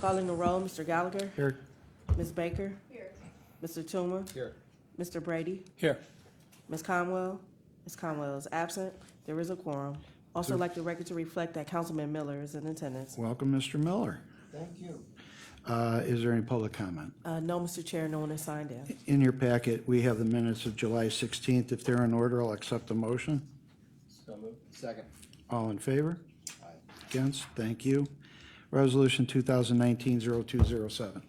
Calling the roll, Mr. Gallagher, Here. Ms. Baker. Here. Mr. Toomer, Here. Mr. Brady, Here. Ms. Conwell. Ms. Conwell is absent. There is a quorum. Also like the record to reflect that Councilman Miller is in attendance. Welcome, Mr. Miller. Thank you. Is there any public comment? No, Mr. Chair, no one is signed in. In your packet, we have the minutes of July 16th. If they're in order, I'll accept the motion. So moved. Second. All in favor? Aye. Against? Thank you. Resolution 2019-0207.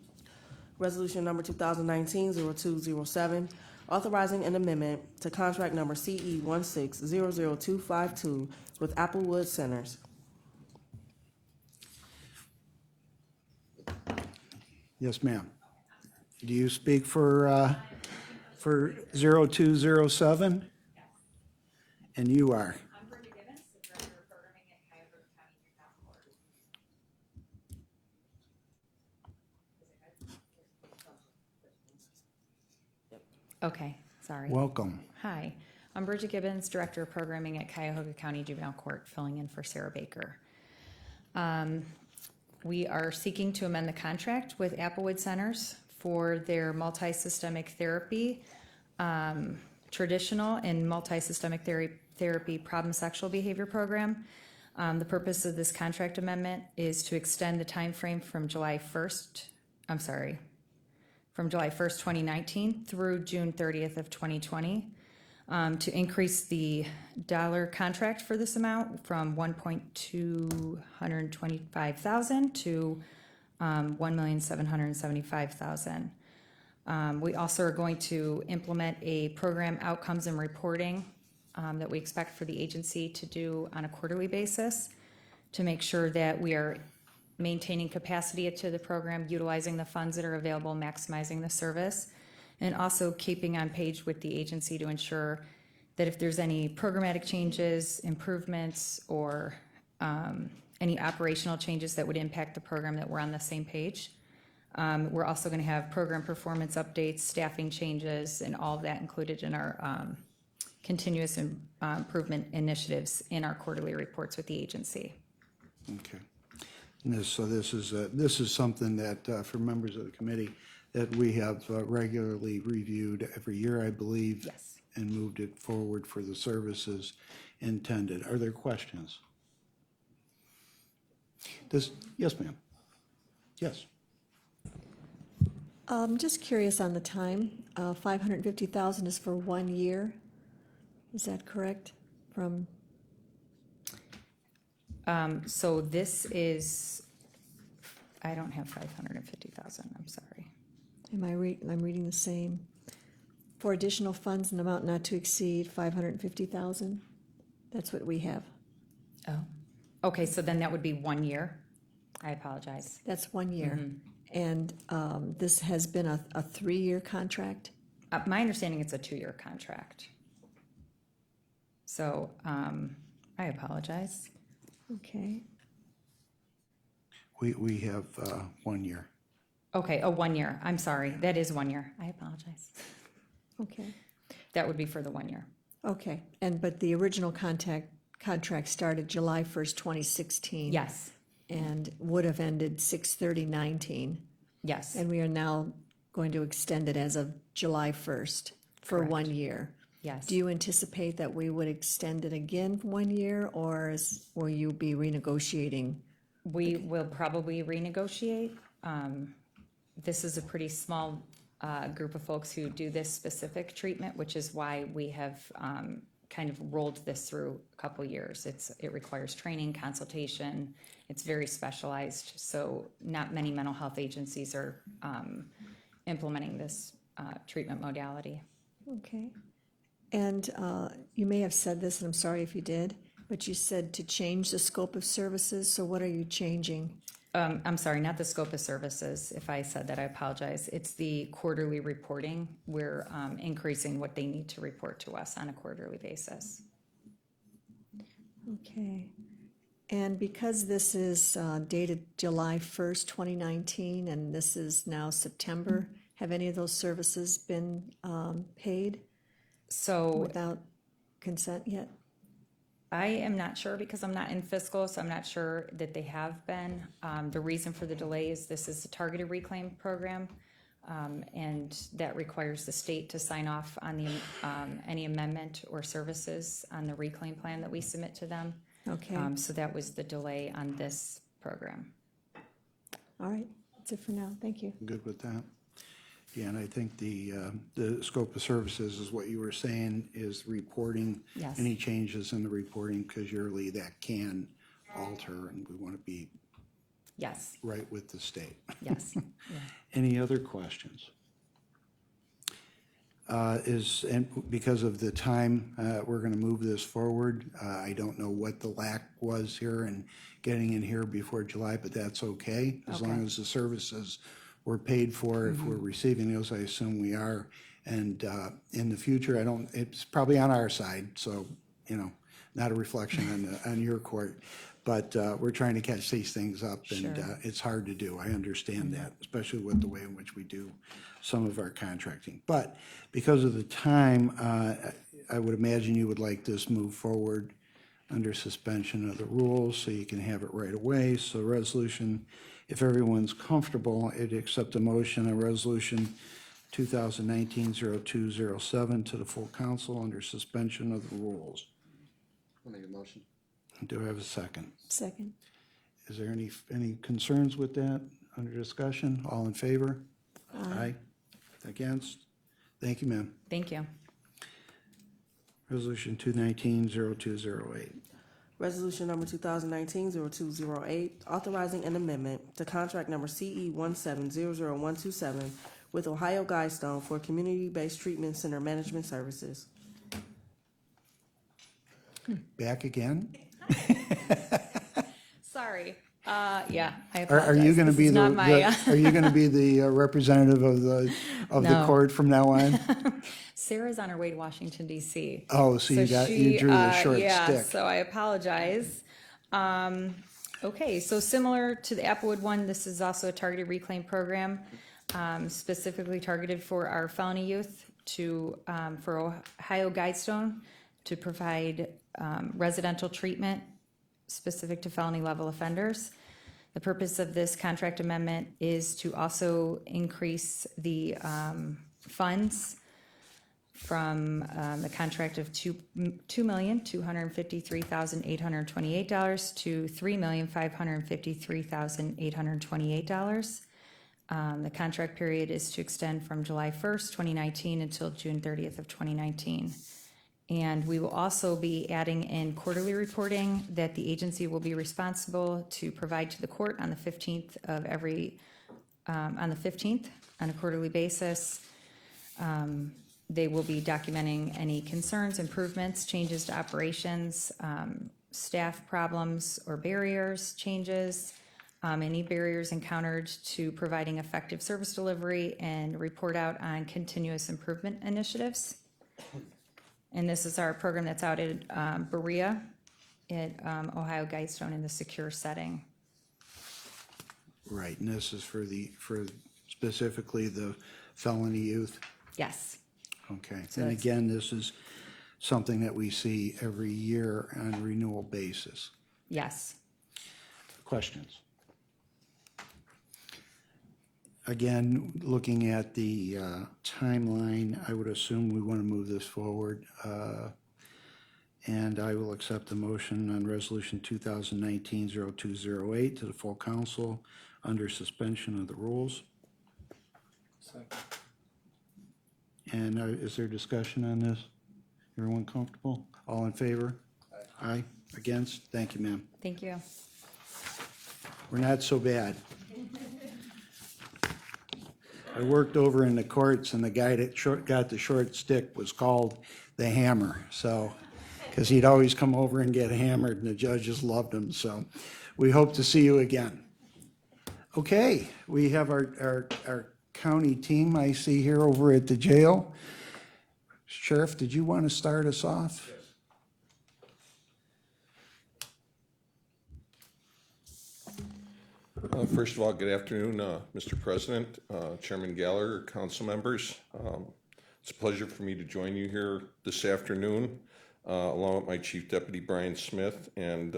Resolution number 2019-0207, authorizing an amendment to contract number CE 1600252 with Applewood Centers. Yes, ma'am. Do you speak for 0207? And you are? I'm Brenda Gibbons, the Director of Programming at Cuyahoga County Youth Court. Okay, sorry. Welcome. Hi, I'm Bridget Gibbons, Director of Programming at Cuyahoga County Juvenile Court, filling in for Sarah Baker. We are seeking to amend the contract with Applewood Centers for their multi-systemic therapy, traditional and multi-systemic therapy problem sexual behavior program. The purpose of this contract amendment is to extend the time frame from July 1st, 2019 through June 30th of 2020, to increase the dollar contract for this amount from $1,225,000 to $1,775,000. We also are going to implement a program outcomes and reporting that we expect for the agency to do on a quarterly basis to make sure that we are maintaining capacity to the program, utilizing the funds that are available, maximizing the service, and also keeping on page with the agency to ensure that if there's any programmatic changes, improvements, or any operational changes that would impact the program, that we're on the same page. We're also going to have program performance updates, staffing changes, and all of that included in our continuous improvement initiatives in our quarterly reports with the agency. Okay. So this is something that for members of the committee that we have regularly reviewed every year, I believe. Yes. And moved it forward for the services intended. Are there questions? Yes, ma'am. Yes. Just curious on the time. 550,000 is for 1 year. Is that correct? So this is, I don't have 550,000, I'm sorry. I'm reading the same. For additional funds, an amount not to exceed 550,000. That's what we have. Oh, okay, so then that would be 1 year. I apologize. That's 1 year. And this has been a 3-year contract. My understanding it's a 2-year contract. So, I apologize. Okay. We have 1 year. Okay, 1 year. I'm sorry. That is 1 year. I apologize. Okay. That would be for the 1 year. Okay. But the original contract started July 1st, 2016. Yes, And would have ended 6/30/19. yes. And we are now going to extend it as of July 1st for Correct. 1 year. Yes. Do you anticipate that we would extend it again for 1 year, or will you be renegotiating? We will probably renegotiate. This is a pretty small group of folks who do this specific treatment, which is why we have kind of rolled this through a couple years. It requires training, consultation. It's very specialized, so not many mental health agencies are implementing this treatment modality. Okay. And you may have said this, and I'm sorry if you did, but you said to change the scope of services. So what are you changing? I'm sorry, not the scope of services. If I said that, I apologize. It's the quarterly reporting. We're increasing what they need to report to us on a quarterly basis. Okay. And because this is dated July 1st, 2019, and this is now September, have any of those services been paid So without consent yet? I am not sure because I'm not in fiscal, so I'm not sure that they have been. The reason for the delay is this is a targeted reclaim program. And that requires the state to sign off on the, any amendment or services on the reclaim plan that we submit to them. Okay, So that was the delay on this program. all right, that's it for now, thank you. Good with that? Yeah, and I think the scope of services is what you were saying, is reporting. Yes. Any changes in the reporting, because yearly that can alter, and we want to be Yes, right with the state. yes. Yeah. Any other questions? And because of the time, we're going to move this forward. I don't know what the lack was here and getting in here before July, but that's okay. As long Okay. as the services were paid for, if we're receiving those, I assume we are. And in the future, it's probably on our side, so, not a reflection on your court. But we're trying to catch these things up, and Sure. it's hard to do. I understand that, especially with the way in which we do some of our contracting. But because of the time, I would imagine you would like this moved forward under suspension of the rules, so you can have it right away. So resolution, if everyone's comfortable, I'd accept a motion, a resolution 2019-0207 to the full council under suspension of the rules. I'll make a motion. Do I have a second? Second, Is there any concerns with that under discussion? All in favor? Aye. Against? Thank you, ma'am. Thank you. Resolution 219-0208. Resolution number 2019-0208, authorizing an amendment to contract number CE 1700127 with Ohio Guidestone for community-based treatment center management services. Back again? Sorry. Yeah, I Are apologize. you going to This be is not my, are you going to be the representative of the No. court from now on? Sarah's on her way to Washington DC. Oh, so you drew the short yeah, stick. so I apologize. Okay, so similar to the Applewood one, this is also a targeted reclaim program, specifically targeted for our felony youth for Ohio Guidestone to provide residential treatment specific to felony level offenders. The purpose of this contract amendment is to also increase the funds from the contract of $2,253,828 to $3,553,828. The contract period is to extend from July 1st, 2019 until June 30th of 2019. And we will also be adding in quarterly reporting that the agency will be responsible to provide to the court on the 15th of on a quarterly basis. They will be documenting any concerns, improvements, changes to operations, staff problems or barriers, changes, any barriers encountered to providing effective service delivery, and report out on continuous improvement initiatives. And this is our program that's out at Berea at Ohio Guidestone in the secure setting. Right, and this is for specifically the felony youth? Yes, Okay, So and that's- again, this is something that we see every year on a renewal basis. yes. Questions? Again, looking at the timeline, I would assume we want to move this forward. And I will accept the motion on Resolution 2019-0208 to the full council under suspension of the rules. Second. And is there discussion on this? Everyone comfortable? All in favor? Aye. Against? Thank you, ma'am. Thank you. We're not so bad. I worked over in the courts, and the guy that got the short stick was called the Hammer, so, because he'd always come over and get hammered, and the judges loved him, so we hope to see you again. Okay, we have our county team I see here over at the jail. Sheriff, did you want to start us off? First of all, good afternoon, Mr. President, Chairman Gallagher, council members. It's a pleasure for me to join you here this afternoon. along with my Chief Deputy Brian Smith. And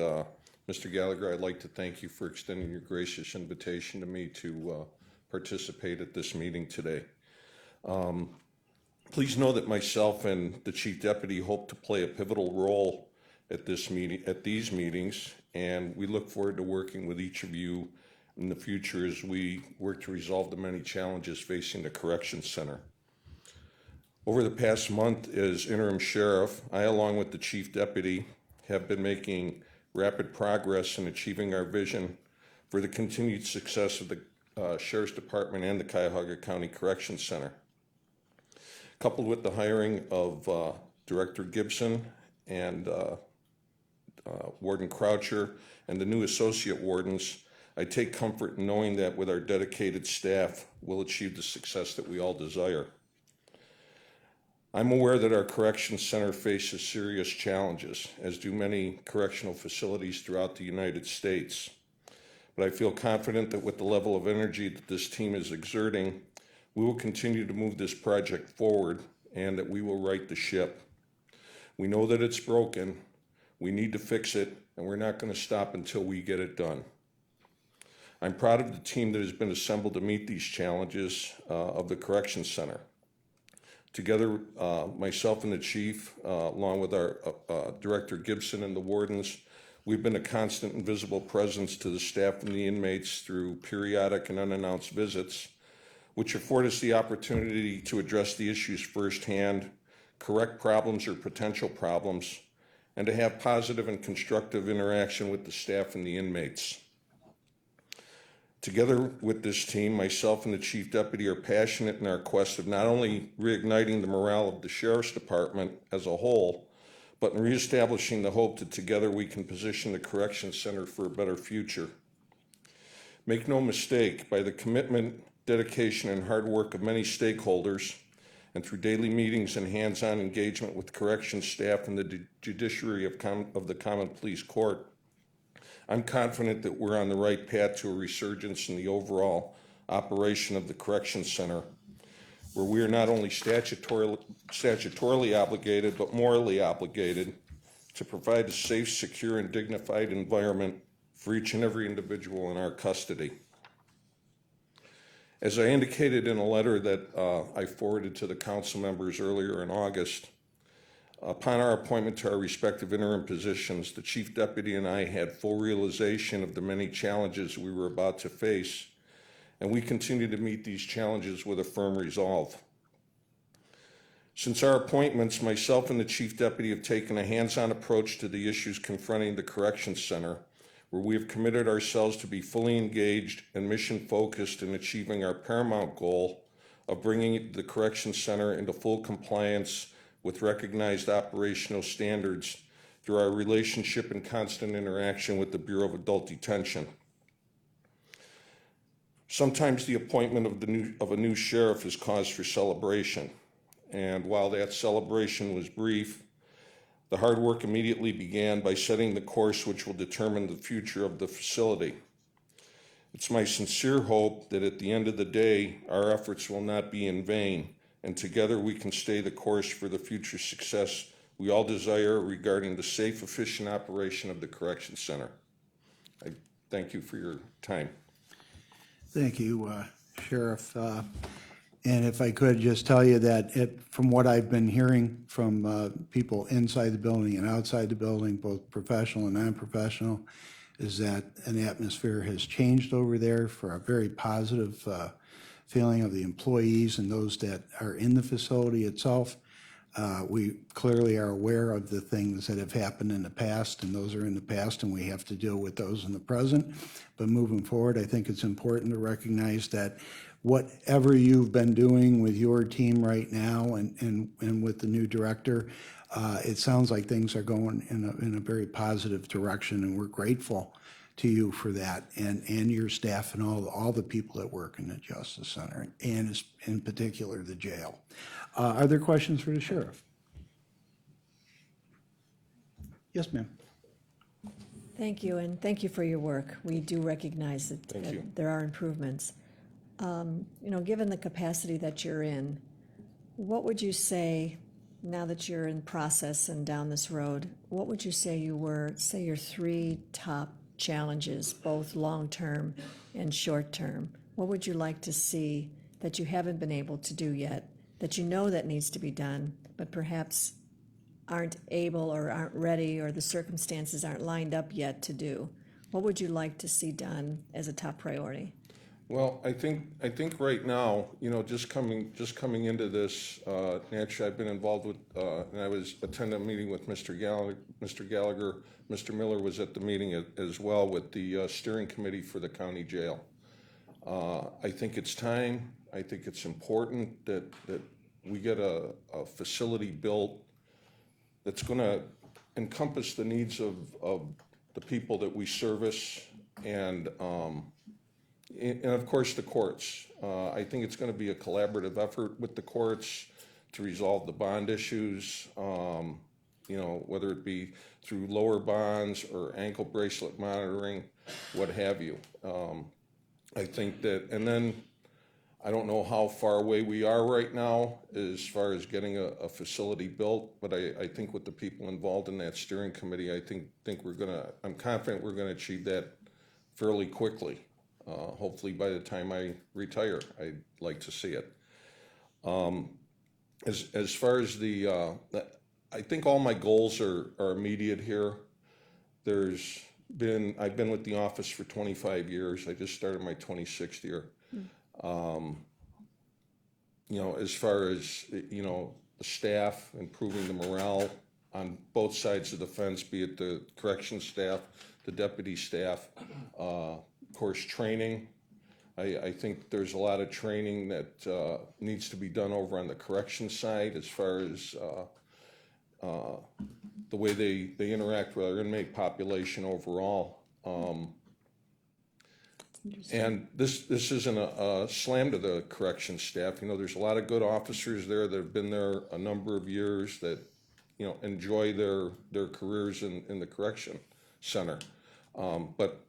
Mr. Gallagher, I'd like to thank you for extending your gracious invitation to me to participate at this meeting today. Please know that myself and the Chief Deputy hope to play a pivotal role at these meetings, and we look forward to working with each of you in the future as we work to resolve the many challenges facing the Corrections Center. Over the past month as interim sheriff, I, along with the Chief Deputy, have been making rapid progress in achieving our vision for the continued success of the Sheriff's Department and the Cuyahoga County Corrections Center. Coupled with the hiring of Director Gibson and Warden Croucher and the new associate wardens, I take comfort in knowing that with our dedicated staff, we'll achieve the success that we all desire. I'm aware that our corrections center faces serious challenges, as do many correctional facilities throughout the United States. But I feel confident that with the level of energy that this team is exerting, we will continue to move this project forward and that we will right the ship. We know that it's broken, we need to fix it, and we're not going to stop until we get it done. I'm proud of the team that has been assembled to meet these challenges of the Corrections Center. Together, myself and the chief, along with our Director Gibson and the wardens, we've been a constant and visible presence to the staff and the inmates through periodic and unannounced visits, which afford us the opportunity to address the issues firsthand, correct problems or potential problems, and to have positive and constructive interaction with the staff and the inmates. Together with this team, myself and the Chief Deputy are passionate in our quest of not only reigniting the morale of the Sheriff's Department as a whole, but in reestablishing the hope that together we can position the Corrections Center for a better future. Make no mistake, by the commitment, dedication, and hard work of many stakeholders, and through daily meetings and hands-on engagement with corrections staff and the judiciary of the Common Pleas Court, I'm confident that we're on the right path to a resurgence in the overall operation of the Corrections Center, where we are not only statutorily obligated, but morally obligated to provide a safe, secure, and dignified environment for each and every individual in our custody. As I indicated in a letter that I forwarded to the council members earlier in August, upon our appointment to our respective interim positions, the Chief Deputy and I had full realization of the many challenges we were about to face, and we continue to meet these challenges with a firm resolve. Since our appointments, myself and the Chief Deputy have taken a hands-on approach to the issues confronting the Corrections Center, where we have committed ourselves to be fully engaged and mission-focused in achieving our paramount goal of bringing the Corrections Center into full compliance with recognized operational standards through our relationship and constant interaction with the Bureau of Adult Detention. Sometimes the appointment of a new sheriff is cause for celebration, and while that celebration was brief, the hard work immediately began by setting the course which will determine the future of the facility. It's my sincere hope that at the end of the day, our efforts will not be in vain, and together we can stay the course for the future success we all desire regarding the safe, efficient operation of the Corrections Center. I thank you for your time. Thank you, Sheriff. And if I could just tell you that from what I've been hearing from people inside the building and outside the building, both professional and non-professional, is that an atmosphere has changed over there for a very positive feeling of the employees and those that are in the facility itself. We clearly are aware of the things that have happened in the past, and those are in the past, and we have to deal with those in the present. But moving forward, I think it's important to recognize that whatever you've been doing with your team right now and with the new director, it sounds like things are going in a very positive direction, and we're grateful to you for that, and your staff and all the people that work in the Justice Center, and in particular the jail. Are there questions for the sheriff? Yes, ma'am. Thank you, and thank you for your work. We do recognize that Thank you. there are improvements. Given the capacity that you're in, what would you say now that you're in process and down this road, what would you say your three top challenges, both long-term and short-term? What would you like to see that you haven't been able to do yet, that you know that needs to be done, but perhaps aren't able or aren't ready or the circumstances aren't lined up yet to do? What would you like to see done as a top priority? Well, I think right now, you know, just coming into this, naturally, I've been involved with, and I was attending a meeting with Mr. Gallagher. Mr. Miller was at the meeting as well with the steering committee for the county jail. I think it's time. I think it's important that we get a facility built that's going to encompass the needs of the people that we service and of course the courts. I think it's going to be a collaborative effort with the courts to resolve the bond issues, you know, whether it be through lower bonds or ankle bracelet monitoring, what have you. I think that, and then I don't know how far away we are right now as far as getting a facility built, but I think with the people involved in that steering committee, I'm confident we're gonna achieve that fairly quickly. Hopefully by the time I retire, I'd like to see it. As far as I think all my goals are immediate here. I've been with the office for 25 years. I just started my 26th year. You know, as far as, you know, the staff, improving the morale on both sides of the fence, be it the corrections staff, the deputy staff, of course, training. I think there's a lot of training that needs to be done over on the corrections side as far as the way they interact with our inmate population overall. And this isn't a slam to the corrections staff. You know, there's a lot of good officers there that have been there a number of years that, you know, enjoy their careers in the correction center. But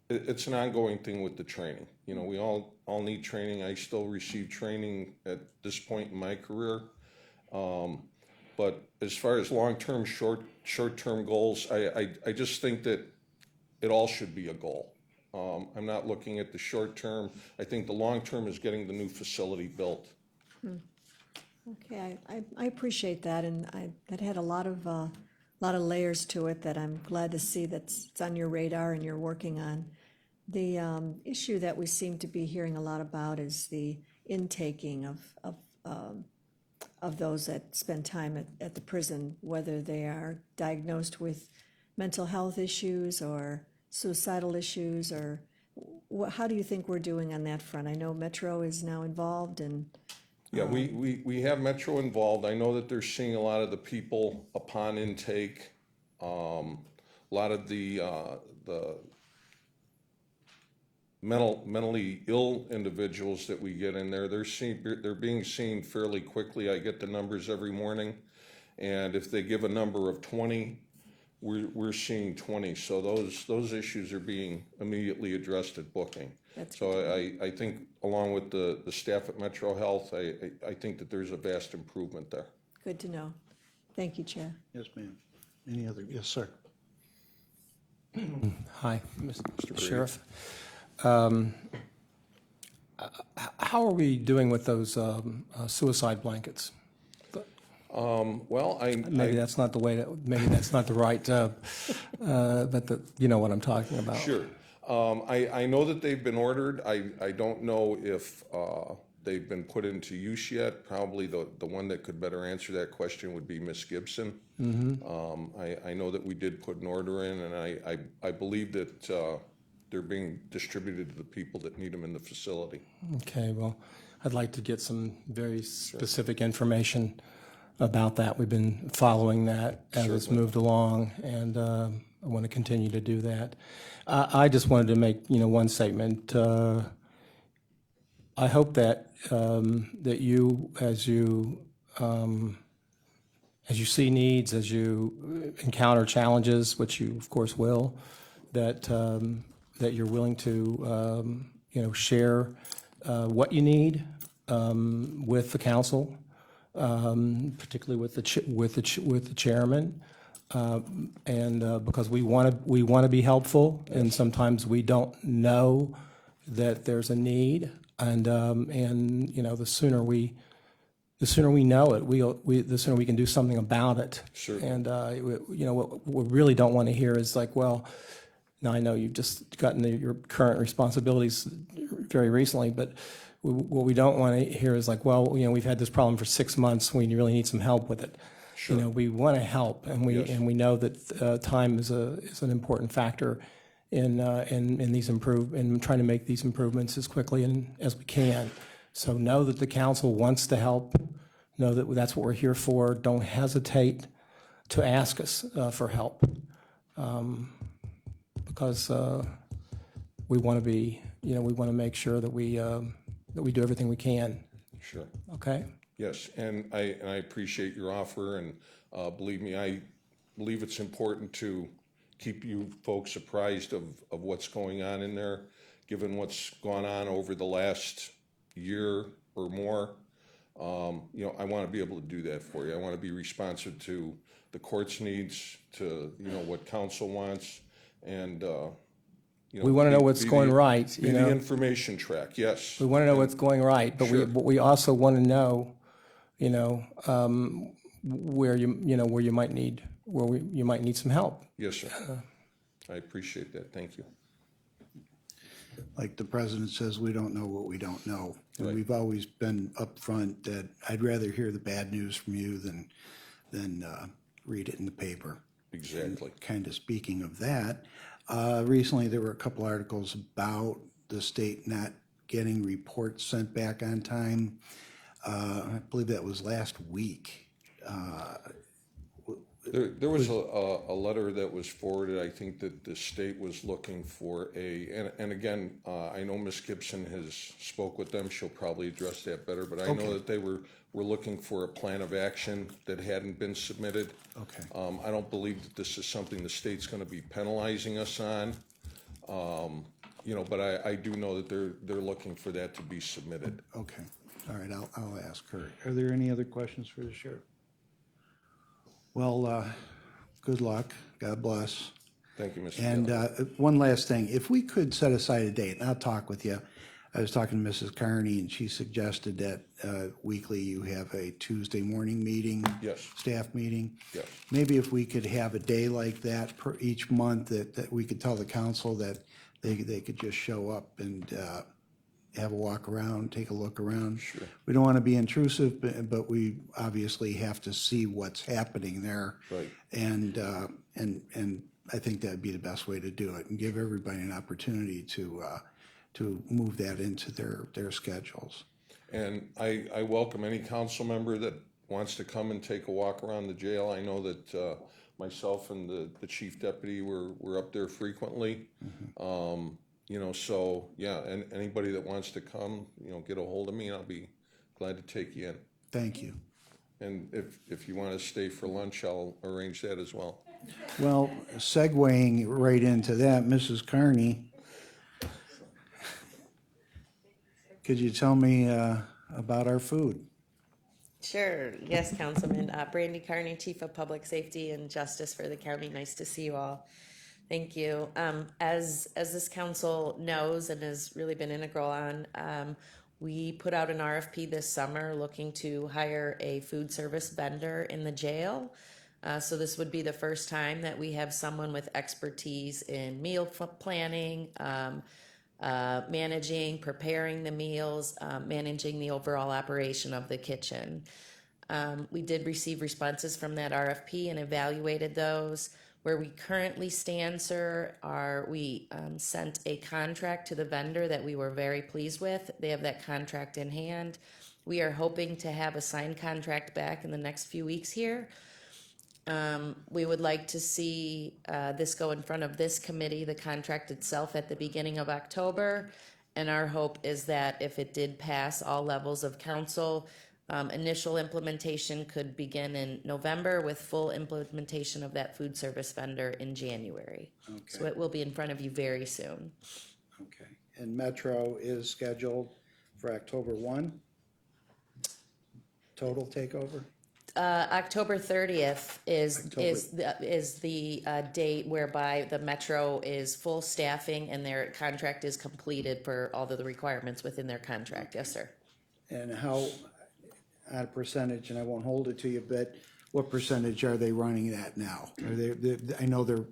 it's an ongoing thing with the training. You know, we all need training. I still receive training at this point in my career. But as far as long-term, short-term goals, I just think that it all should be a goal. I'm not looking at the short term. I think the long term is getting the new facility built. Okay, I appreciate that, and that had a lot of layers to it that I'm glad to see it's on your radar and you're working on. The issue that we seem to be hearing a lot about is the intaking of those that spend time at the prison, whether they are diagnosed with mental health issues or suicidal issues, or how do you think we're doing on that front? I know Metro is now involved and. Yeah, we have Metro involved. I know that they're seeing a lot of the people upon intake. A lot of the mentally ill individuals that we get in there, they're being seen fairly quickly. I get the numbers every morning, and if they give a number of 20, we're seeing 20. So those issues are being immediately addressed at booking. So I think along with the staff at Metro Health, I think that there's a vast improvement there. Good to know. Thank you, Chair. Yes, ma'am. Any other, yes, sir. Hi, Mr. Brady. Sheriff. How are we doing with those suicide blankets? Well, Maybe that's not the way to, maybe that's not the right, but you know what I'm talking about. Sure. I know that they've been ordered. I don't know if they've been put into use yet. Probably the one that could better answer that question would be Ms. Gibson. I know that we did put an order in, and I believe that they're being distributed to the people that need them in the facility. Okay, well, I'd like to get some very specific information about that. We've been following that as it's moved along, and I want to continue to do that. I just wanted to make, one statement. I hope that that you, as you see needs, as you encounter challenges, which you of course will, that that you're willing to share what you need with the council. particularly with the chairman. And because we want to be helpful, and sometimes we don't know that there's a need. And the sooner we know it, the sooner we can do something about it. Sure. And, what we really don't want to hear is like, well, now I know you've just gotten your current responsibilities very recently, but what we don't want to hear is like, well, we've had this problem for 6 months, we really need some help with it. Sure. We want to help, and Yes. we know that time is an important factor in trying to make these improvements as quickly and as we can. So know that the council wants to help. Know that that's what we're here for. Don't hesitate to ask us for help, because we want to make sure that we do everything we can. Sure. Okay. Yes, and I appreciate your offer, and believe me, I believe it's important to keep you folks apprised of what's going on in there, given what's gone on over the last year or more. I want to be able to do that for you. I want to be responsive to the court's needs, to what council wants, and We want to know what's going right. Be the information track. Yes. We want to know what's going right, but Sure. we also want to know, where you might need some help. Yes, sir. I appreciate that. Thank you. Like the president says, we don't know what we don't know. And Right. we've always been upfront that I'd rather hear the bad news from you than read it in the paper. Exactly. Kind of speaking of that, recently there were a couple articles about the state not getting reports sent back on time. I believe that was last week. There was a letter that was forwarded. I think that the state was looking for and again, I know Ms. Gibson has spoke with them. She'll probably address that better, but I know that they were looking for a plan of action that hadn't been submitted. Okay. I don't believe that this is something the state's gonna be penalizing us on. But I do know that they're looking for that to be submitted. Okay, all right, I'll ask her. Are there any other questions for the sheriff? Well, good luck, God bless. Thank you, Mr. And Taylor. one last thing, if we could set aside a date, and I'll talk with you. I was talking to Mrs. Carney, and she suggested that weekly you have a Tuesday morning meeting. Yes. Staff meeting. Yes. Maybe if we could have a day like that per each month, that we could tell the council that they could just show up and have a walk around, take a look around. Sure. We don't want to be intrusive, but we obviously have to see what's happening there. Right. And I think that'd be the best way to do it, and give everybody an opportunity to move that into their schedules. And I welcome any council member that wants to come and take a walk around the jail. I know that myself and the chief deputy were up there frequently. So yeah, and anybody that wants to come, get a hold of me, and I'll be glad to take you in. Thank you. And if you want to stay for lunch, I'll arrange that as well. Well, segueing right into that, Mrs. Carney, could you tell me about our food? Sure. Yes, Councilman. Brandy Carney, Chief of Public Safety and Justice for the county. Nice to see you all. Thank you. As this council knows and has really been integral on, we put out an RFP this summer looking to hire a food service vendor in the jail. So this would be the first time that we have someone with expertise in meal planning, managing, preparing the meals, managing the overall operation of the kitchen. We did receive responses from that RFP and evaluated those. Where we currently stand, sir, we sent a contract to the vendor that we were very pleased with. They have that contract in hand. We are hoping to have a signed contract back in the next few weeks here. We would like to see this go in front of this committee, the contract itself, at the beginning of October. And our hope is that if it did pass all levels of council, initial implementation could begin in November with full implementation of that food service vendor in January. So it will be in front of you very soon. Okay. And Metro is scheduled for October 1? total takeover? October 30th is, October. is the date whereby the Metro is full staffing and their contract is completed for all of the requirements within their contract. Yes, sir. And how, at a percentage, and I won't hold it to you, but what percentage are they running that now? Are I know they're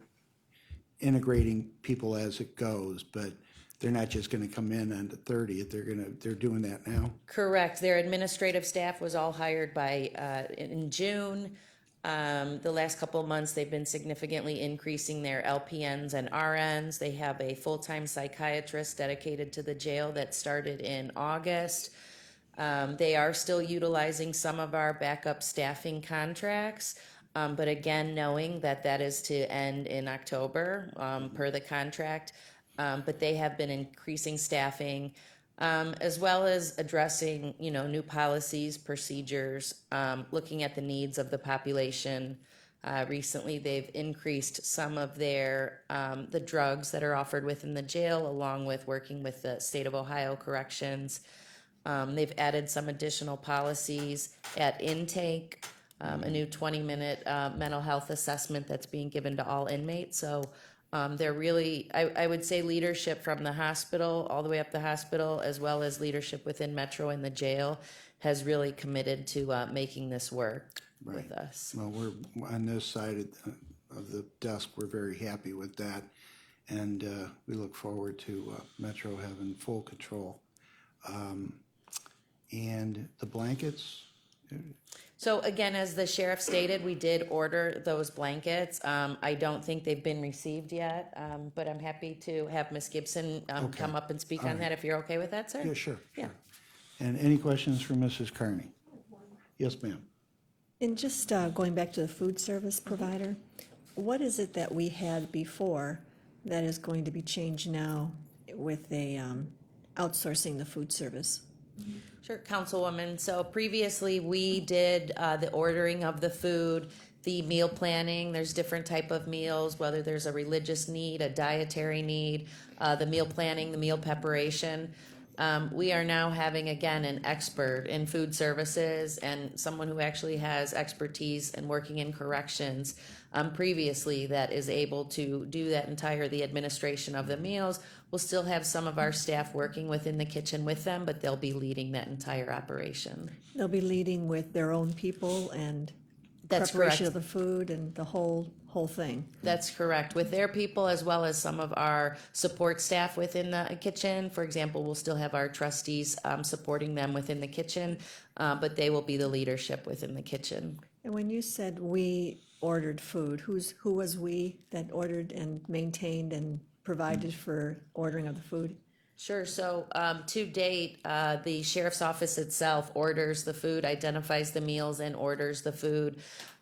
integrating people as it goes, but they're not just gonna come in on the 30th, they're doing that now? Correct. Their administrative staff was all hired by, in June. The last couple of months, they've been significantly increasing their LPNs and RNs. They have a full-time psychiatrist dedicated to the jail that started in August. They are still utilizing some of our backup staffing contracts, but again, knowing that that is to end in October, per the contract. But they have been increasing staffing, as well as addressing, new policies, procedures, looking at the needs of the population. Recently, they've increased some of their, the drugs that are offered within the jail, along with working with the state of Ohio corrections. They've added some additional policies at intake, a new 20-minute mental health assessment that's being given to all inmates. So they're really, I would say, leadership from the hospital, all the way up the hospital, as well as leadership within Metro and the jail, has really committed to making this work with us. Well, we're on this side of the desk, we're very happy with that. And we look forward to Metro having full control. And the blankets, So again, as the sheriff stated, we did order those blankets. I don't think they've been received yet, but I'm happy to have Ms. Gibson come up and speak on that if you're okay with that, sir? yeah, sure. Yeah. Sure. And any questions for Mrs. Carney? Yes, ma'am. And just going back to the food service provider, what is it that we had before that is going to be changed now with the outsourcing the food service? Sure, Councilwoman. So previously, we did the ordering of the food, the meal planning. There's different type of meals, whether there's a religious need, a dietary need, the meal planning, the meal preparation. We are now having, again, an expert in food services and someone who actually has expertise in working in corrections previously that is able to do the administration of the meals. We'll still have some of our staff working within the kitchen with them, but they'll be leading that entire operation. They'll be leading with their own people and That's preparation correct. of the food and the whole thing. That's correct. With their people, as well as some of our support staff within the kitchen. For example, we'll still have our trustees supporting them within the kitchen, but they will be the leadership within the kitchen. And when you said we ordered food, who was we that ordered and maintained and provided for ordering of the food? Sure. So to date, the sheriff's office itself orders the food, identifies the meals, and orders the food.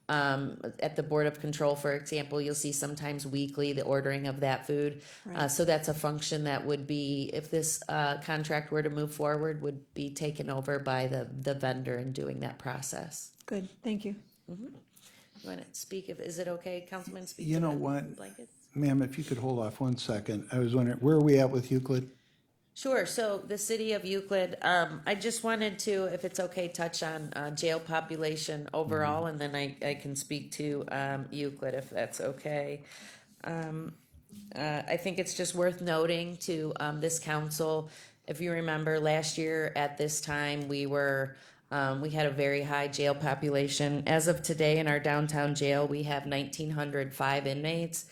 At the Board of Control, for example, you'll see sometimes weekly the ordering of that food. So that's a function that would be, if this contract were to move forward, would be taken over by the vendor in doing that process. Good, thank you. You want to speak? Is it okay, Councilman? Speak You to know the what? blankets? Ma'am, if you could hold off 1 second, I was wondering, where are we at with Euclid? Sure. So the city of Euclid, I just wanted to, if it's okay, touch on jail population overall, and then I can speak to Euclid if that's okay. I think it's just worth noting to this council, if you remember last year at this time, we had a very high jail population. As of today in our downtown jail, we have 1,905 inmates.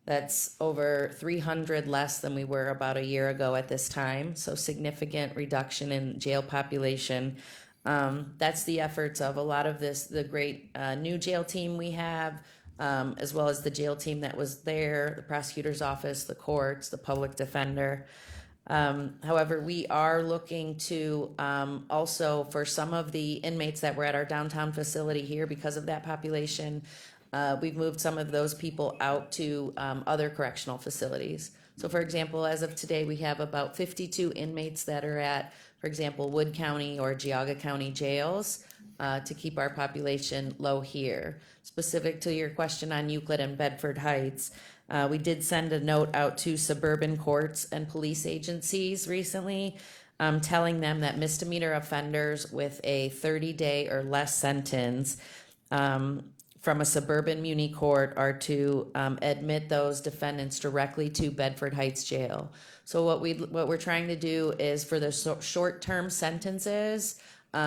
That's over 300 less than we were about a year ago at this time. So significant reduction in jail population. That's the efforts of a lot of the great new jail team we have, as well as the jail team that was there, the prosecutor's office, the courts, the public defender. However, we are looking to also, for some of the inmates that were at our downtown facility here, because of that population, we've moved some of those people out to other correctional facilities. So for example, as of today, we have about 52 inmates that are at, for example, Wood County or Geauga County jails to keep our population low here. Specific to your question on Euclid and Bedford Heights, we did send a note out to suburban courts and police agencies recently. telling them that misdemeanor offenders with a 30-day or less sentence from a suburban muni court are to admit those defendants directly to Bedford Heights Jail. So what we're trying to do is for the short-term sentences,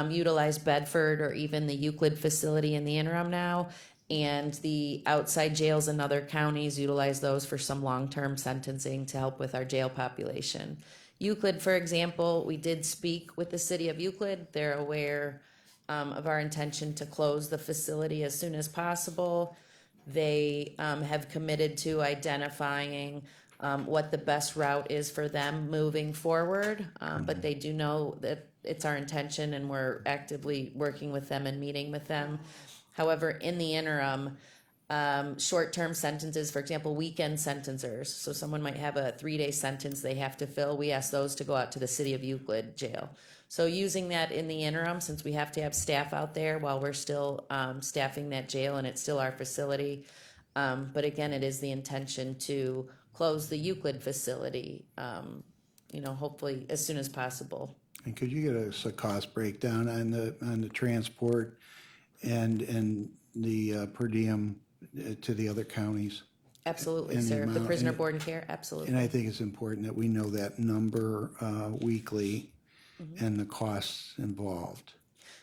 utilize Bedford or even the Euclid facility in the interim now, and the outside jails in other counties utilize those for some long-term sentencing to help with our jail population. Euclid, for example, we did speak with the city of Euclid. They're aware of our intention to close the facility as soon as possible. They have committed to identifying what the best route is for them moving forward, but they do know that it's our intention and we're actively working with them and meeting with them. However, in the interim, short-term sentences, for example, weekend sentencers, so someone might have a 3-day sentence they have to fill, we ask those to go out to the city of Euclid jail. So using that in the interim, since we have to have staff out there while we're still staffing that jail and it's still our facility. But again, it is the intention to close the Euclid facility, hopefully as soon as possible. And could you get us a cost breakdown on the transport and the per diem to the other counties? Absolutely, And the sir. The amount- prisoner and- board and care, absolutely. And I think it's important that we know that number weekly and the costs involved.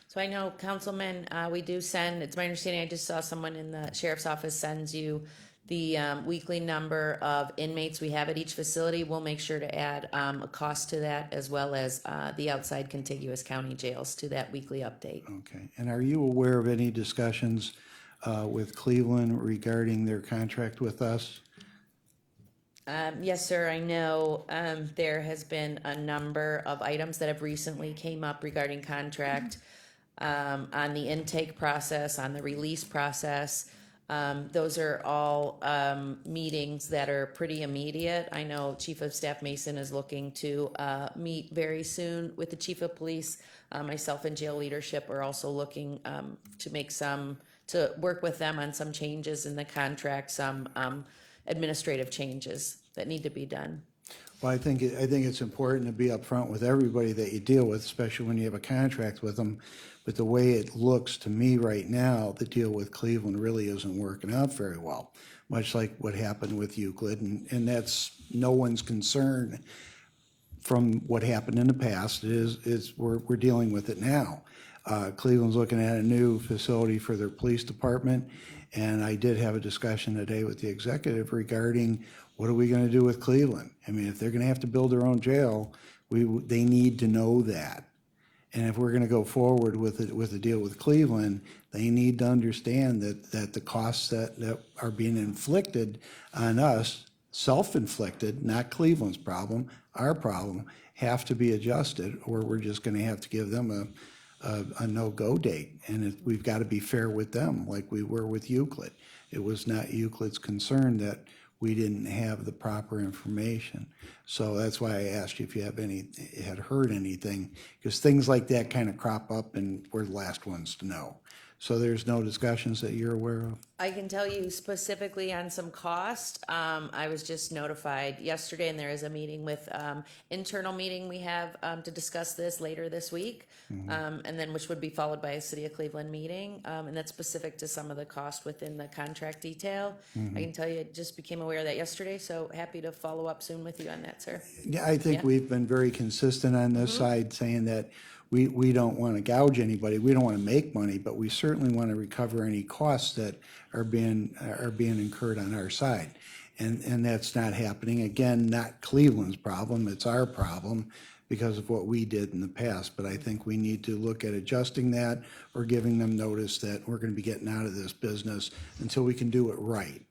So I know, Councilman, we do send, it's my understanding, I just saw someone in the sheriff's office sends you the weekly number of inmates we have at each facility. We'll make sure to add a cost to that as well as the outside contiguous county jails to that weekly update. Okay. And are you aware of any discussions with Cleveland regarding their contract with us? Yes, sir, I know there has been a number of items that have recently came up regarding contract on the intake process, on the release process. Those are all meetings that are pretty immediate. I know Chief of Staff Mason is looking to meet very soon with the Chief of Police. Myself and jail leadership are also looking to work with them on some changes in the contract, some administrative changes that need to be done. Well, I think it's important to be upfront with everybody that you deal with, especially when you have a contract with them. But the way it looks to me right now, the deal with Cleveland really isn't working out very well, much like what happened with Euclid. And that's no one's concern from what happened in the past. We're dealing with it now. Cleveland's looking at a new facility for their police department. And I did have a discussion today with the executive regarding what are we going to do with Cleveland? I mean, if they're going to have to build their own jail, they need to know that. And if we're going to go forward with a deal with Cleveland, they need to understand that the costs that are being inflicted on us, self-inflicted, not Cleveland's problem, our problem, have to be adjusted, or we're just going to have to give them a no-go date. And we've got to be fair with them, like we were with Euclid. It was not Euclid's concern that we didn't have the proper information. So that's why I asked you if you had heard anything, because things like that kind of crop up and we're the last ones to know. So there's no discussions that you're aware of? I can tell you specifically on some cost. I was just notified yesterday, and there is a meeting with internal meeting we have to discuss this later this week, and then which would be followed by a City of Cleveland meeting, and that's specific to some of the cost within the contract detail. I can tell you, I just became aware of that yesterday, so happy to follow up soon with you on that, sir. Yeah, I think Yeah. we've been very consistent on this side, saying that we don't want to gouge anybody, we don't want to make money, but we certainly want to recover any costs that are being incurred on our side. And that's not happening. Again, not Cleveland's problem, it's our problem because of what we did in the past. But I think we need to look at adjusting that or giving them notice that we're going to be getting out of this business until we can do it right.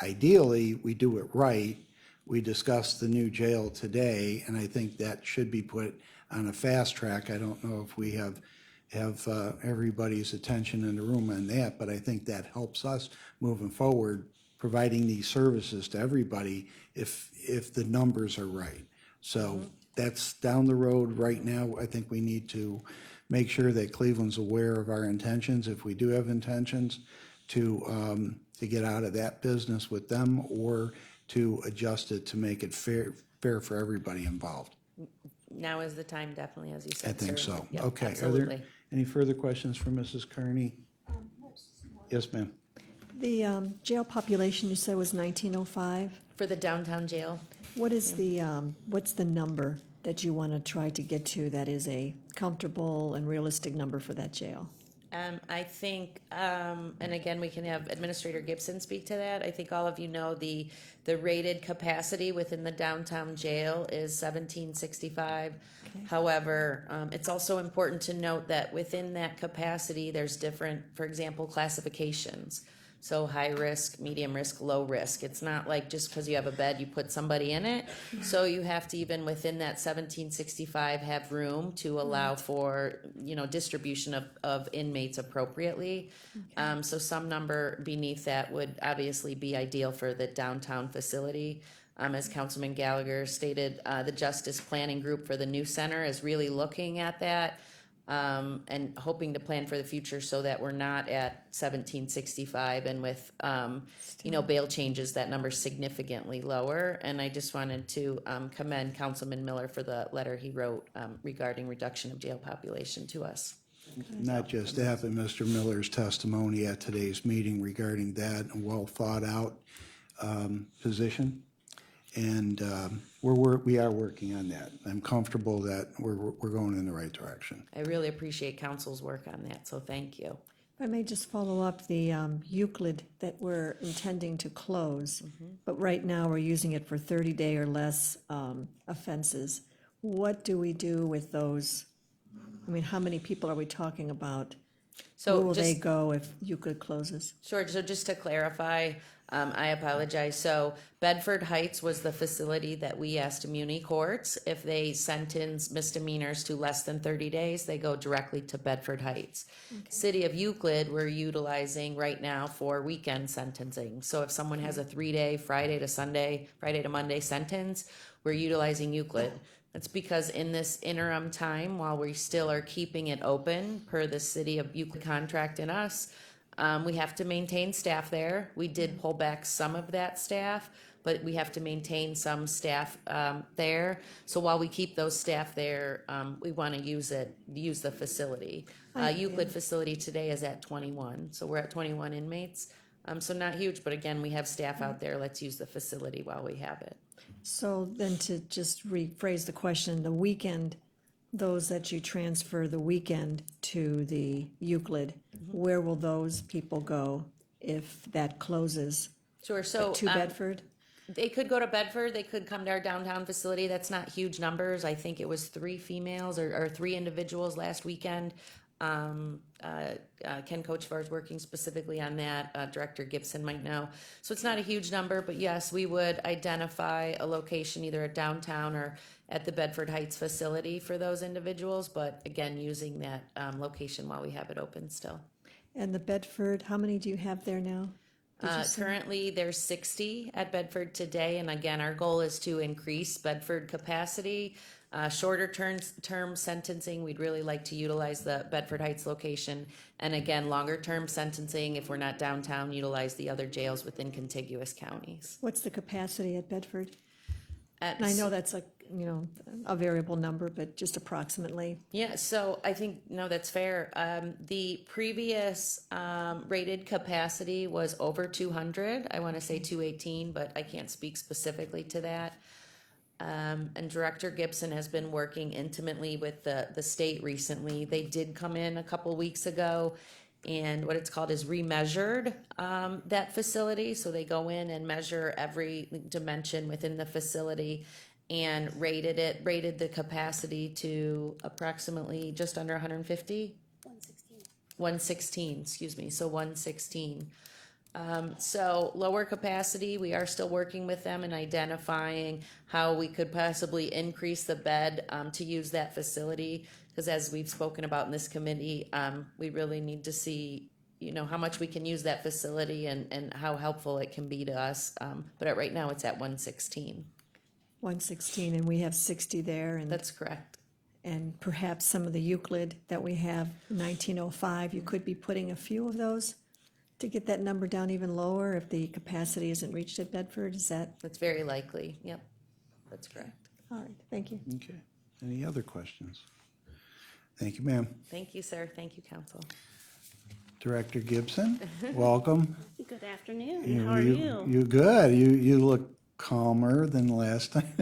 Ideally, we do it right. We discussed the new jail today, and I think that should be put on a fast track. I don't know if we have everybody's attention in the room on that, but I think that helps us moving forward, providing these services to everybody if the numbers are right. So that's down the road right now. I think we need to make sure that Cleveland's aware of our intentions, if we do have intentions, to get out of that business with them or to adjust it to make it fair for everybody involved. now is the time, definitely, as you I said, think sir. so. Yep, Okay. Are absolutely. there any further questions for Mrs. Carney? Yes, ma'am. The jail population you said was 1905. For the downtown jail, What is what's the number that you want to try to get to that is a comfortable and realistic number for that jail? I think, and again, we can have Administrator Gibson speak to that. I think all of you know the rated capacity within the downtown jail is 1765. However, it's also important to note that within that capacity, there's different, for example, classifications. So high risk, medium risk, low risk. It's not like just because you have a bed, you put somebody in it. So you have to, even within that 1765, have room to allow for, distribution of inmates appropriately. So some number beneath that would obviously be ideal for the downtown facility. As Councilman Gallagher stated, the Justice Planning Group for the new center is really looking at that. And hoping to plan for the future so that we're not at 1765 and with, bail changes, that number's significantly lower. And I just wanted to commend Councilman Miller for the letter he wrote regarding reduction of jail population to us. Not just that, but Mr. Miller's testimony at today's meeting regarding that, a well-thought-out position. And we are working on that. I'm comfortable that we're going in the right direction. I really appreciate council's work on that, so thank you. If I may just follow up, the Euclid that we're intending to close, but right now we're using it for 30-day or less offenses. What do we do with those? I mean, how many people are we talking about? So Where will they just- go if Euclid closes? Sure, so just to clarify, I apologize. So Bedford Heights was the facility that we asked Muni courts, if they sentence misdemeanors to less than 30 days, they go directly to Bedford Heights. City of Euclid, we're utilizing right now for weekend sentencing. So if someone has a 3-day, Friday to Monday sentence, we're utilizing Euclid. That's because in this interim time, while we still are keeping it open per the City of Euclid contract and us, we have to maintain staff there. We did pull back some of that staff, but we have to maintain some staff there. So while we keep those staff there, we want to use the facility. Euclid facility today is at 21, so we're at 21 inmates. So not huge, but again, we have staff out there. Let's use the facility while we have it. So then to just rephrase the question, the weekend, those that you transfer the weekend to the Euclid, where will those people go if that closes? Sure, so. To Bedford? They could go to Bedford, they could come to our downtown facility, that's not huge numbers, I think it was 3 females or 3 individuals last weekend. Ken Kochevar is working specifically on that, Director Gibson might know. So it's not a huge number, but yes, we would identify a location either at downtown or at the Bedford Heights facility for those individuals, but again, using that location while we have it open still. And the Bedford, how many do you have there now? Currently, there's 60 at Bedford today, and again, our goal is to increase Bedford capacity. Shorter term sentencing, we'd really like to utilize the Bedford Heights location. And again, longer term sentencing, if we're not downtown, utilize the other jails within contiguous counties. What's the capacity at Bedford? At- And I know that's a variable number, but just approximately. Yeah, so I think, no, that's fair. The previous rated capacity was over 200. I want to say 218, but I can't speak specifically to that. And Director Gibson has been working intimately with the state recently. They did come in a couple weeks ago, and what it's called is remeasured that facility. So they go in and measure every dimension within the facility and rated the capacity to approximately just under 150? 116, excuse me, so 116. So lower capacity, we are still working with them and identifying how we could possibly increase the bed to use that facility. Because as we've spoken about in this committee, we really need to see, how much we can use that facility and how helpful it can be to us. But right now, it's at 116. 116, and we have 60 there, and That's correct. and perhaps some of the Euclid that we have, 1905, you could be putting a few of those to get that number down even lower if the capacity isn't reached at Bedford. Is that, That's very likely. Yep, that's correct. all right, thank you. Okay. Any other questions? Thank you, ma'am. Thank you, sir. Thank you, council. Director Gibson, welcome. Good afternoon. How are you? You good. You look calmer than last time.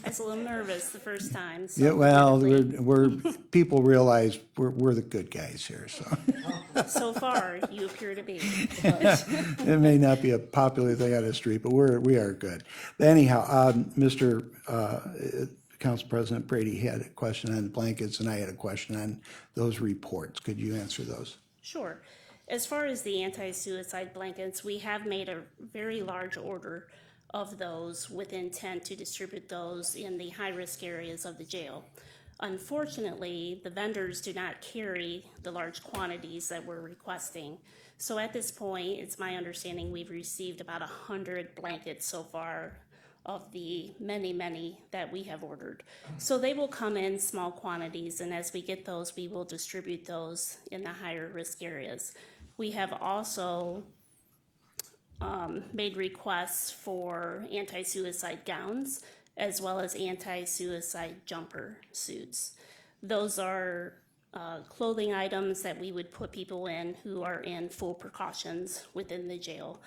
I was a little nervous the first time. So Yeah, well, typically- we're people realize we're the good guys here, so so far you appear to be. it may not be a popular thing on the street, but we are good. Anyhow, Mr. Council President Brady had a question on the blankets, and I had a question on those reports. Could you answer those? Sure. As far as the anti-suicide blankets, we have made a very large order of those with intent to distribute those in the high-risk areas of the jail. Unfortunately, the vendors do not carry the large quantities that we're requesting. So at this point, it's my understanding we've received about 100 blankets so far of the many, many that we have ordered. So they will come in small quantities, and as we get those, we will distribute those in the higher risk areas. We have also made requests for anti-suicide gowns as well as anti-suicide jumper suits. Those are clothing items that we would put people in who are in full precautions within the jail.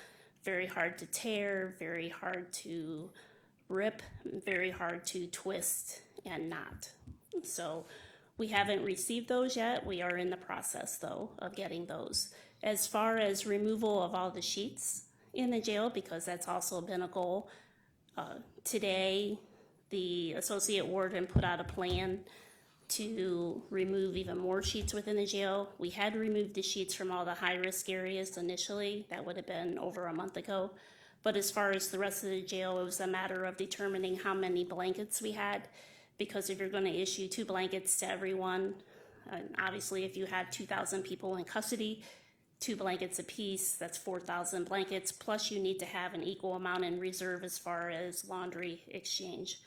Very hard to tear, very hard to rip, very hard to twist and knot. So we haven't received those yet. We are in the process, though, of getting those. As far as removal of all the sheets in the jail, because that's also been a goal, today the associate warden put out a plan to remove even more sheets within the jail. We had removed the sheets from all the high-risk areas initially. That would have been over a month ago. But as far as the rest of the jail, it was a matter of determining how many blankets we had, because if you're going to issue 2 blankets to everyone, obviously if you had 2,000 people in custody, 2 blankets apiece, that's 4,000 blankets, plus you need to have an equal amount in reserve as far as laundry exchange.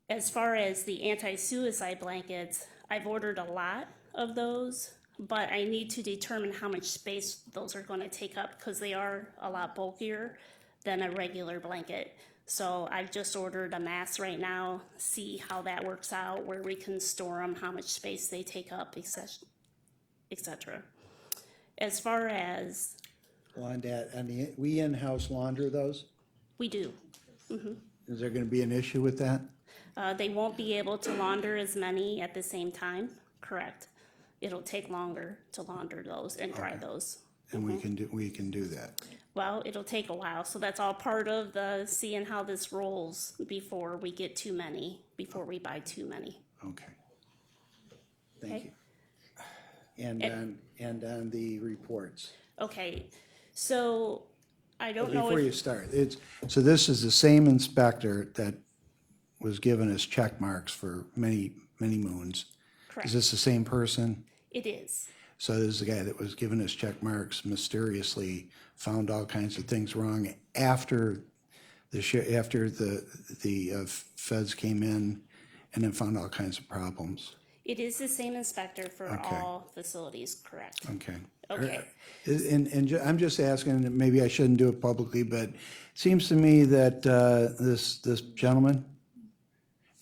As far as the anti-suicide blankets, I've ordered a lot of those, but I need to determine how much space those are going to take up because they are a lot bulkier than a regular blanket. So I've just ordered a mass right now, see how that works out, where we can store them, how much space they take up, etc. As far as We in-house launder those? we do, Is there going to be an issue with that? they won't be able to launder as many at the same time, correct? It'll take longer to launder those and dry those. And we can do that. Well, it'll take a while, so that's all part of the seeing how this rolls before we get too many, before we buy too many. Okay. Thank Okay. you. And on the reports. Okay, so I don't know Before you if, start, so this is the same inspector that was giving us check marks for many, many moons. correct, Is this the same person? it is. So this is the guy that was giving us check marks, mysteriously found all kinds of things wrong after the feds came in, and then found all kinds of problems. It is the same inspector for Okay. all facilities, correct? Okay. Okay. I'm just asking, and maybe I shouldn't do it publicly, but it seems to me that this gentleman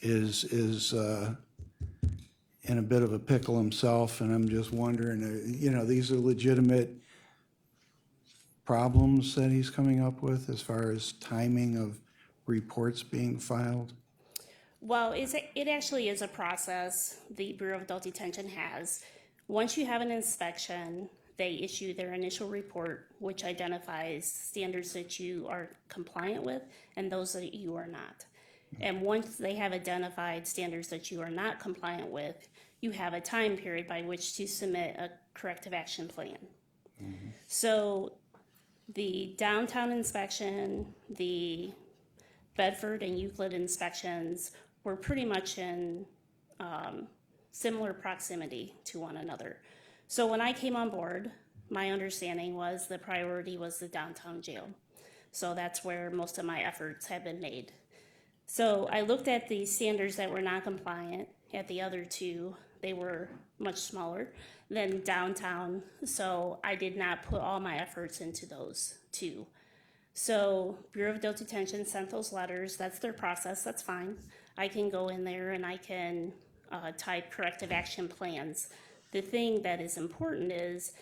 is in a bit of a pickle himself, and I'm just wondering, these are legitimate problems that he's coming up with as far as timing of reports being filed? Well, it actually is a process the Bureau of Adult Detention has. Once you have an inspection, they issue their initial report, which identifies standards that you are compliant with and those that you are not. And once they have identified standards that you are not compliant with, you have a time period by which to submit a corrective action plan. So the downtown inspection, the Bedford and Euclid inspections were pretty much in similar proximity to one another. So when I came on board, my understanding was the priority was the downtown jail. So that's where most of my efforts have been made. So I looked at the standards that were not compliant at the other two. They were much smaller than downtown, so I did not put all my efforts into those two. So Bureau of Adult Detention sent those letters. That's their process. That's fine. I can go in there and I can type corrective action plans. The thing that is important is,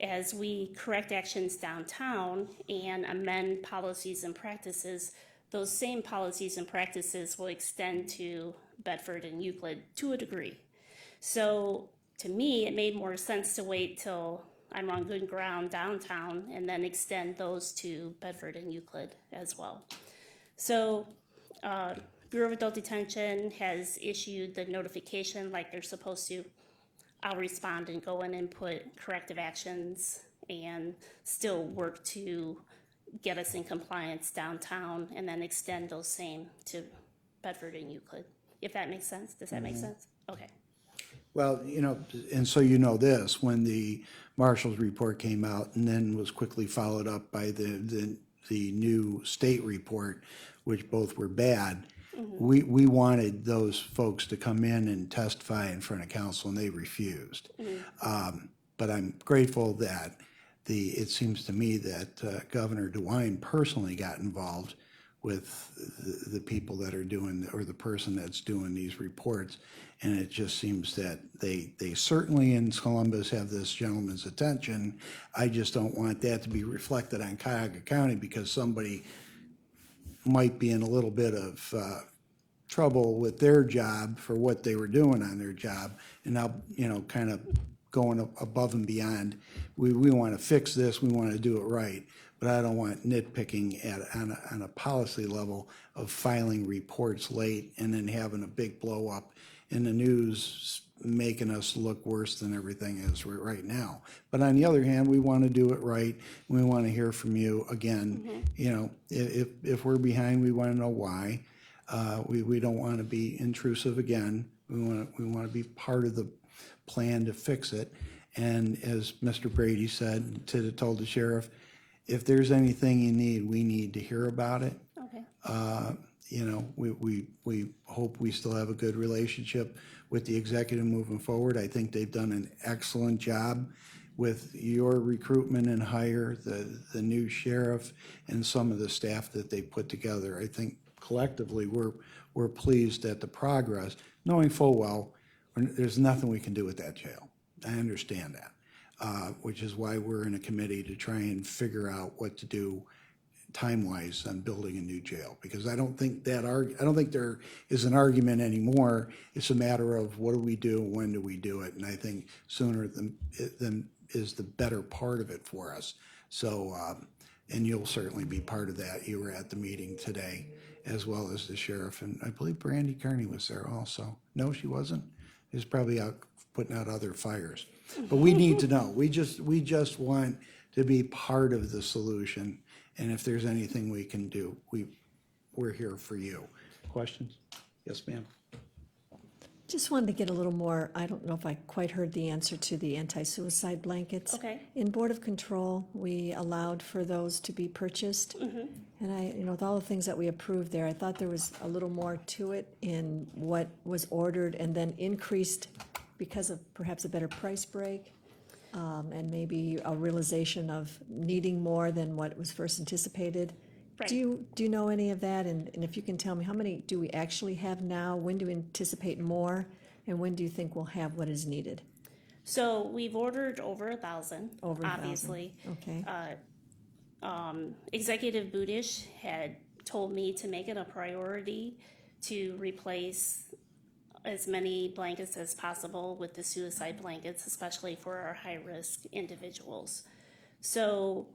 as we correct actions downtown and amend policies and practices, those same policies and practices will extend to Bedford and Euclid to a degree. So to me, it made more sense to wait till I'm on good ground downtown and then extend those to Bedford and Euclid as well. So Bureau of Adult Detention has issued the notification like they're supposed to. I'll respond and go in and put corrective actions and still work to get us in compliance downtown and then extend those same to Bedford and Euclid. If that makes sense. Does that make sense? Okay. Well, you know, and so you know this, when the marshal's report came out and then was quickly followed up by the new state report, which both were bad, we wanted those folks to come in and testify in front of council, and they refused. But I'm grateful that it seems to me that Governor DeWine personally got involved with the people that are doing, or the person that's doing these reports. And it just seems that they certainly in Columbus have this gentleman's attention. I just don't want that to be reflected on Cuyahoga County, because somebody might be in a little bit of trouble with their job for what they were doing on their job, and now, you know, kind of going above and beyond. We want to fix this, we want to do it right, but I don't want nitpicking on a policy level of filing reports late and then having a big blow up in the news, making us look worse than everything is right now. But on the other hand, we want to do it right. We want to hear from you again. You know, if we're behind, we want to know why. We don't want to be intrusive again. We want to be part of the plan to fix it. And as Mr. Brady said, told the sheriff, if there's anything you need, we need to hear about it. Okay. You know, we hope we still have a good relationship with the executive moving forward. I think they've done an excellent job with your recruitment and hire, the new sheriff, and some of the staff that they put together. I think collectively we're pleased at the progress, knowing full well there's nothing we can do with that jail. I understand that, which is why we're in a committee to try and figure out what to do time-wise on building a new jail, because I don't think there is an argument anymore. It's a matter of what do we do, when do we do it, and I think sooner than is the better part of it for us. So, and you'll certainly be part of that. You were at the meeting today, as well as the sheriff, and I believe Brandy Kearney was there also. No, she wasn't. She was probably out putting out other fires. But we need to know. We just want to be part of the solution. And if there's anything we can do, we're here for you. Questions? Yes, ma'am. Just wanted to get a little more, I don't know if I quite heard the answer to the anti-suicide blankets. Okay. In Board of Control, we allowed for those to be purchased. And I, you know, with all the things that we approved there, I thought there was a little more to it in what was ordered and then increased because of perhaps a better price break. And maybe a realization of needing more than what was first anticipated. Right. Do you know any of that? And if you can tell me, how many do we actually have now? When do we anticipate more? And when do you think we'll have what is needed? So we've ordered over 1,000, Over 1,000. obviously. Okay, Executive Budish had told me to make it a priority to replace as many blankets as possible with the suicide blankets, especially for our high-risk individuals. So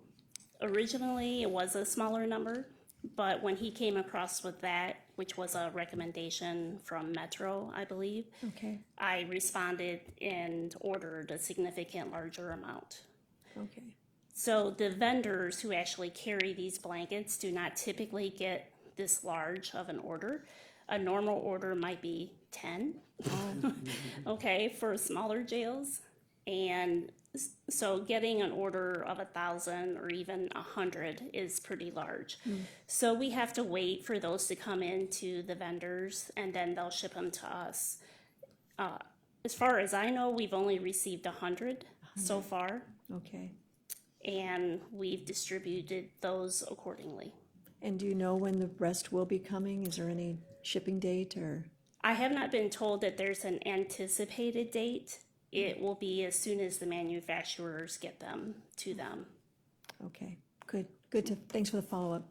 originally, it was a smaller number, but when he came across with that, which was a recommendation from Metro, I believe, okay, I responded and ordered a significant larger amount. okay. So the vendors who actually carry these blankets do not typically get this large of an order. A normal order might be 10, okay, for smaller jails. And so getting an order of 1,000 or even 100 is pretty large. So we have to wait for those to come into the vendors, and then they'll ship them to us. As far as I know, we've only received 100 so far, Okay. and we've distributed those accordingly. And do you know when the rest will be coming? Is there any shipping date or? I have not been told that there's an anticipated date. It will be as soon as the manufacturers get them to them. Okay, good, thanks for the follow-up.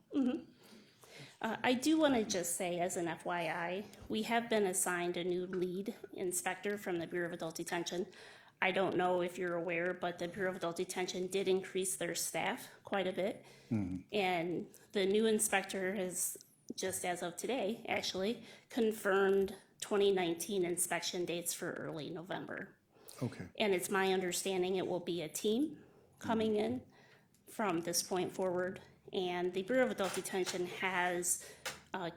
I do want to just say, as an FYI, we have been assigned a new lead inspector from the Bureau of Adult Detention. I don't know if you're aware, but the Bureau of Adult Detention did increase their staff quite a bit. And the new inspector has, just as of today, actually, confirmed 2019 inspection dates for early November. Okay. And it's my understanding it will be a team coming in from this point forward. And the Bureau of Adult Detention has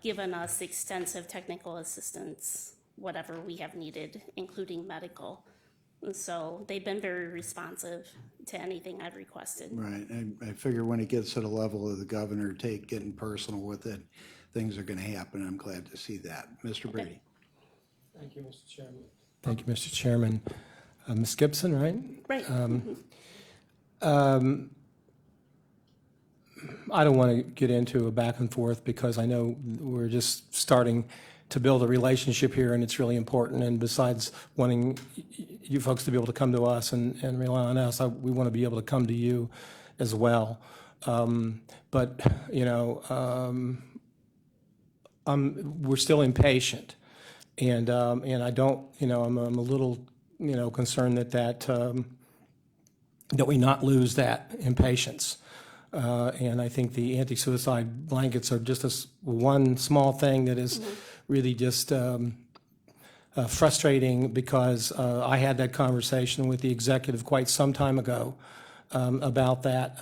given us extensive technical assistance, whatever we have needed, including medical. And so they've been very responsive to anything I've requested. Right. I figure when it gets to the level of the governor getting personal with it, things are going to happen. I'm glad to see that. Mr. Brady. Thank you, Mr. Chairman. Thank you, Mr. Chairman. Ms. Gibson, right? Right. I don't want to get into a back and forth because I know we're just starting to build a relationship here, and it's really important. And besides wanting you folks to be able to come to us and rely on us, we want to be able to come to you as well. But, you know, we're still impatient. And I don't, you know, I'm a little, you know, concerned that we not lose that impatience. And I think the anti-suicide blankets are just one small thing that is really just frustrating because I had that conversation with the executive quite some time ago about that.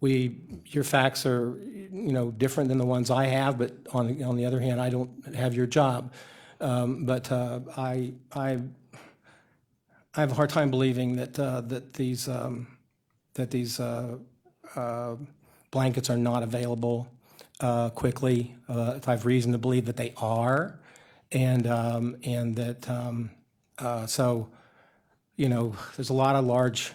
Your facts are, you know, different than the ones I have, but on the other hand, I don't have your job. But I have a hard time believing that these blankets are not available quickly. I have reason to believe that they are, and that so, you know, there's a lot of large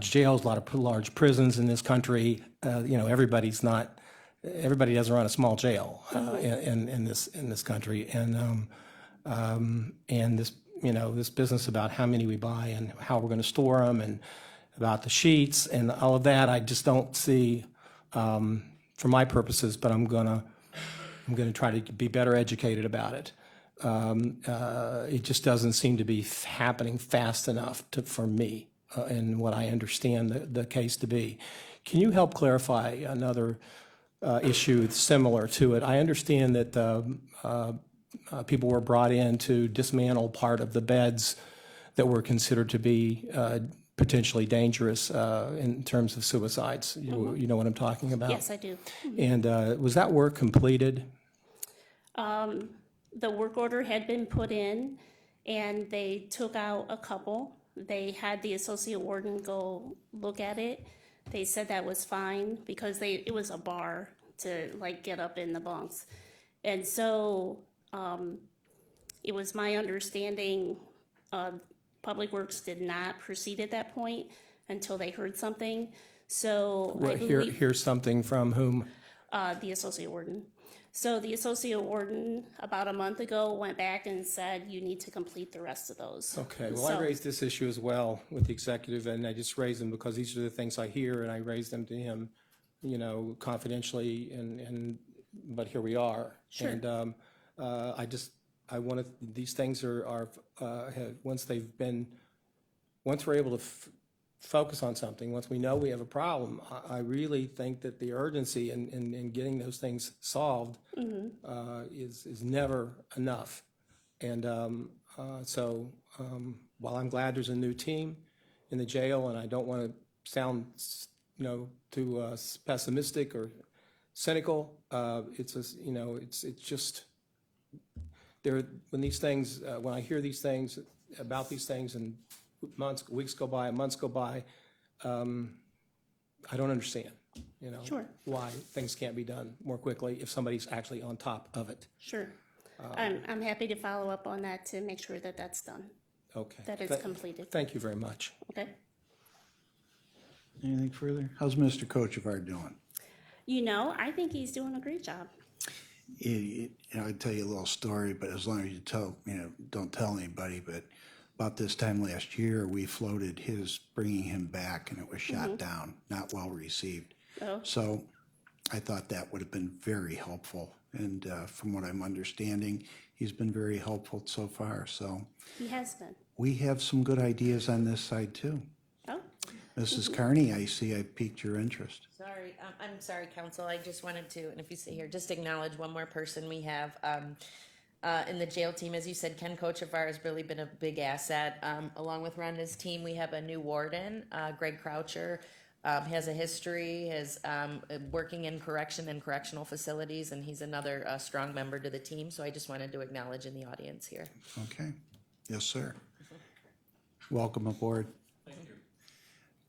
jails, a lot of large prisons in this country. You know, everybody doesn't run a small jail in this country, and this, you know, this business about how many we buy and how we're going to store them and about the sheets and all of that, I just don't see for my purposes, but I'm gonna try to be better educated about it. It just doesn't seem to be happening fast enough for me and what I understand the case to be. Can you help clarify another issue similar to it? I understand that people were brought in to dismantle part of the beds that were considered to be potentially dangerous in terms of suicides. You know what I'm talking about? Yes, I do. And was that work completed? The work order had been put in and they took out a couple. They had the associate warden go look at it. They said that was fine because it was a bar to like get up in the bunks. And so it was my understanding Public Works did not proceed at that point until they heard something. So I believe Hear something from whom? the associate warden. So the associate warden about a month ago went back and said you need to complete the rest of those. Okay, well, I So- raised this issue as well with the executive, and I just raised them because these are the things I hear, and I raised them to him, you know, confidentially, but here we are. Sure. And I want to, these things once we're able to focus on something, once we know we have a problem, I really think that the urgency in getting those things solved is never enough. And so while I'm glad there's a new team in the jail, and I don't want to sound, you know, too pessimistic or cynical, it's just when I hear these things about these things and weeks go by, months go by, I don't understand, you know, Sure. why things can't be done more quickly if somebody's actually on top of it. Sure. I'm happy to follow up on that to make sure that that's done, Okay. that it's completed. Thank you very much. Okay? Anything further? How's Mr. Kochevar doing? You know, I think he's doing a great job. I'd tell you a little story, but as long as you don't tell anybody, but about this time last year, we floated his bringing him back and it was shot down, not well received. Oh. So I thought that would have been very helpful. And from what I'm understanding, he's been very helpful so far. So He has been. we have some good ideas on this side too. Oh, Mrs. Carney, I see I piqued your interest. Sorry, I'm sorry, council. I just wanted to, and if you stay here, just acknowledge one more person we have in the jail team. As you said, Ken Kochevar has really been a big asset. Along with Rhonda's team, we have a new warden, Greg Croucher. Has a history, is working in correction and correctional facilities, and he's another strong member to the team. So I just wanted to acknowledge in the audience here. Okay. Yes, sir. Welcome aboard. Thank you.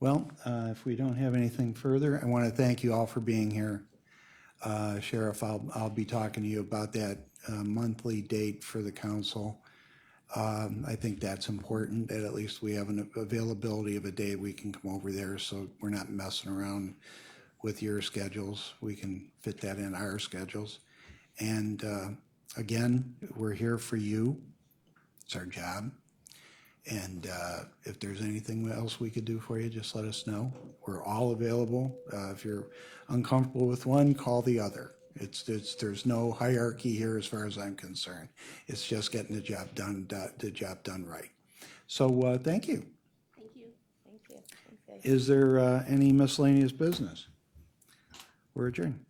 Well, if we don't have anything further, I want to thank you all for being here. Sheriff, I'll be talking to you about that monthly date for the council. I think that's important, that at least we have an availability of a day we can come over there, so we're not messing around with your schedules. We can fit that in our schedules. And again, we're here for you. It's our job. And if there's anything else we could do for you, just let us know. We're all available. If you're uncomfortable with one, call the other. There's no hierarchy here as far as I'm concerned. It's just getting the job done right. So thank you. thank you. Thank you. Okay. Is there any miscellaneous business? We're adjourned.